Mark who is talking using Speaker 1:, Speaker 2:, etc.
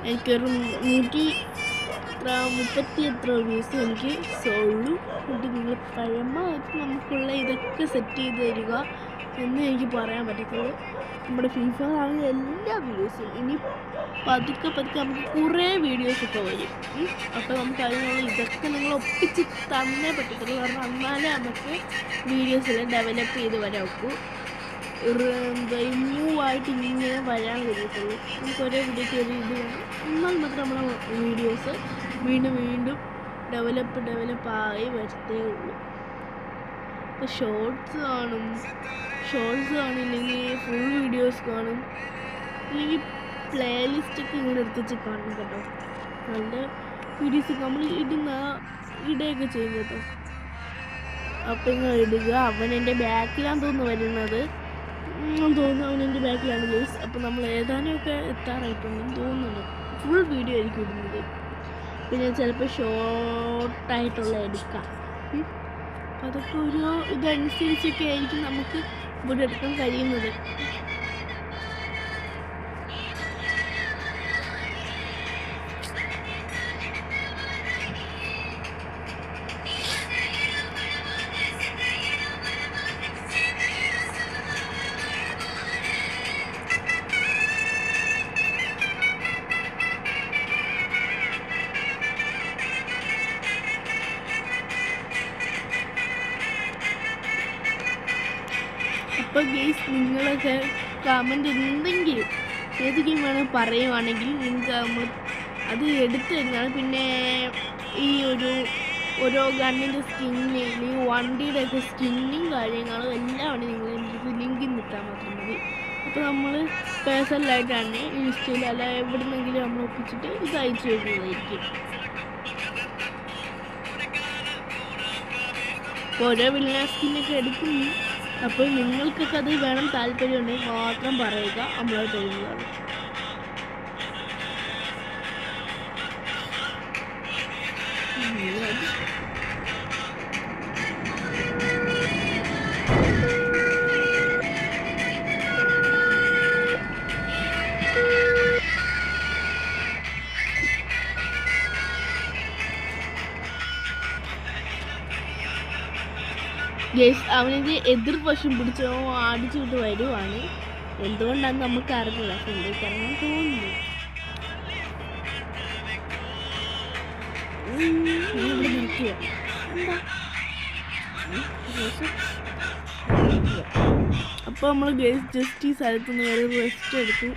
Speaker 1: എനിക്കൊരു 130 വ്യൂസ് എനിക്ക് ഉള്ളൂ. എന്നിട്ട് നിങ്ങൾ പഴമായിട്ട് നമുക്കുള്ള ഇതൊക്കെ സെറ്റ് ചെയ്ത് തരിക എന്ന് എനിക്ക് പറയാൻ പറ്റത്തുള്ളൂ. നമ്മുടെ ഫീഫ ആണെങ്കിൽ എല്ലാ വീഡിയോസും ഇനി പതുക്കെ നമുക്ക് കുറേ വീഡിയോസൊക്കെ വരും. അപ്പോൾ നമുക്ക് അതിനുള്ള ഇതൊക്കെ നിങ്ങൾ ഒപ്പിച്ച് തന്നേ പറ്റത്തുള്ളൂ. കാരണം എന്നാലേ നമുക്ക് വീഡിയോസെല്ലാം ഡെവലപ്പ് ചെയ്ത് വരാൻ ഒക്കൂ. മൂവായിട്ട് ഇങ്ങനെ വരാൻ കഴിയത്തുള്ളൂ. നമുക്ക് ഒരേ വീഡിയോയ്ക്ക് ഒരു ഇത് വേണം. എന്നാൽ മാത്രം നമ്മുടെ വീഡിയോസ് വീണ്ടും ഡെവലപ്പായി വരത്തേ ഉള്ളൂ. ഇപ്പോൾ ഷോർട്സ് കാണില്ലെങ്കിൽ ഫുൾ വീഡിയോസ് കാണും, അല്ലെങ്കിൽ പ്ലേലിസ്റ്റൊക്കെ ഇങ്ങനെ എടുത്തുവെച്ച് കാണും കേട്ടോ. നല്ല വീഡിയോസ് നമ്മൾ ഇടുകയൊക്കെ ചെയ്യും കേട്ടോ. അപ്പം ഇങ്ങനെ ഇടുക. അവനെൻ്റെ ബാക്കിലാണ് തോന്നുന്നു വരുന്നത്, അവനെൻ്റെ ബാക്കിലാണ് ഗൈസ്. അപ്പം നമ്മൾ ഏതാനൊക്കെ എത്താറായിട്ടുണ്ടെന്ന് തോന്നുന്നു. ഫുൾ വീഡിയോ ആയിരിക്കും ഇടുന്നത്. പിന്നെ ചിലപ്പോൾ ഷോർട്ടായിട്ടുള്ള എടുക്കാം. അതൊക്കെ ഓരോ ഇതനുസരിച്ചൊക്കെ ആയിരിക്കും നമുക്ക് ഇവിടെ എടുക്കാൻ കഴിയുന്നത്. അപ്പോൾ ഗെയ്സ് നിങ്ങളൊക്കെ കമൻറ്റ് എന്തെങ്കിലും ഏത് ഗെയിം വേണമെങ്കിൽ പറയുവാണെങ്കിൽ നിങ്ങൾക്ക് നമ്മൾ അത് എടുത്തു തരുന്നതാണ്. പിന്നെ ഈ ഓരോ ഗണ്ണിൻ്റെ സ്കിന്നിങ്, വണ്ടിയുടെ ഒക്കെ സ്കിന്നും കാര്യങ്ങളും എല്ലാം ആണ് നിങ്ങൾ എനിക്ക് ലിങ്കിൽ നിൽക്കാൻ മാത്രം മതി. അപ്പോൾ നമ്മൾ പേഴ്സണലായിട്ടാണ് ഇൻസ്റ്റയിൽ അല്ല എവിടെ നിന്നെങ്കിലും നമ്മൾ ഒപ്പിച്ചിട്ട് ഇത് അയച്ചു തരുന്നതായിരിക്കും. ഓരോ വില്ലൻ സ്കിന്നൊക്കെ എടുക്കുന്നു. അപ്പോൾ നിങ്ങൾക്കൊക്കെ അത് വേണം താല്പര്യമുണ്ടെങ്കിൽ മാത്രം പറയുക, നമ്മളത് തരുന്നതാണ്. ഗെയ്സ് അവനിത് എതിർവശം പിടിച്ചോ അടിച്ചു വിട്ട് വരുവാണ്. എന്തുകൊണ്ടാണ് നമുക്ക് അറിയില്ല. സംഭവിക്കാറങ്ങാൻ തോന്നുന്നു. ഇവിടെ നിൽക്കുക എന്താ. അപ്പോൾ നമ്മൾ ഗെയ്സ് ജസ്റ്റ് ഈ സ്ഥലത്തുനിന്ന് വേറെ റെസ്റ്റ് എടുത്തു.